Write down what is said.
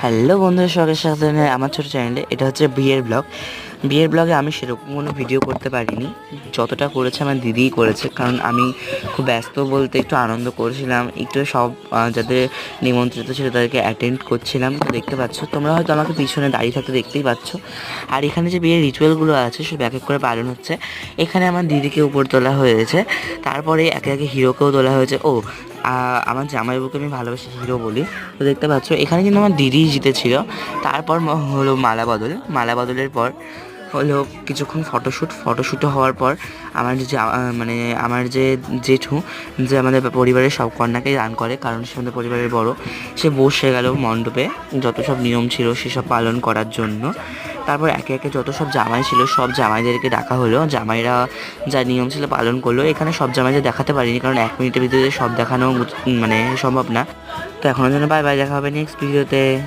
Hello বন্ধুরা, সবার সাথে আমার ছোটো চ্যানেলে এটা হচ্ছে বিয়ের ব্লগে আমি সেরকম কোনো ভিডিও করতে পারিনি। যতটা করেছে আমার দিদিই করেছে, কারণ আমি খুব ব্যস্ত বলতে একটু আনন্দ করছিলাম, একটু সব যাদের নিমন্ত্রিত ছিল তাদেরকে অ্যাটেন্ড করছিলাম। তো দেখতে পাচ্ছ, তোমরা হয়তো আমাকে পিছনে দাঁড়িয়ে থাকতে দেখতেই পাচ্ছ। আর এখানে যে বিয়ের রিচুয়ালগুলো আছে সব এক এক করে পালন হচ্ছে। এখানে আমার দিদিকে উপর তোলা হয়েছে, তারপরে একে একে হিরোকেও তোলা হয়েছে। আমার জামাইবাবুকে আমি ভালোবেসে হিরো বলি। তো দেখতে পাচ্ছ এখানে কিন্তু আমার দিদি জিতেছিল। তারপর হলো মালা বদলের পর হলো কিছুক্ষণ ফটোশ্যুট হওয়ার পর আমার যে মানে আমার যে জেঠু, যে আমাদের পরিবারের সব কন্যাকেই দান করে, কারণ সে আমাদের পরিবারের বড়, সে বসে গেল মণ্ডপে যত সব নিয়ম ছিল সেসব পালন করার জন্য। তারপর একে একে যত সব জামাই ছিল সব জামাইদেরকে ডাকা হলো, জামাইরা যা নিয়ম ছিল পালন করলো। এখানে সব জামাইদের দেখাতে পারিনি, কারণ 1 মিনিটের ভিতরে সব দেখানো মানে সম্ভব না। তো এখনের জন্য বাই বাই, দেখা হবে নেক্সট ভিডিওতে।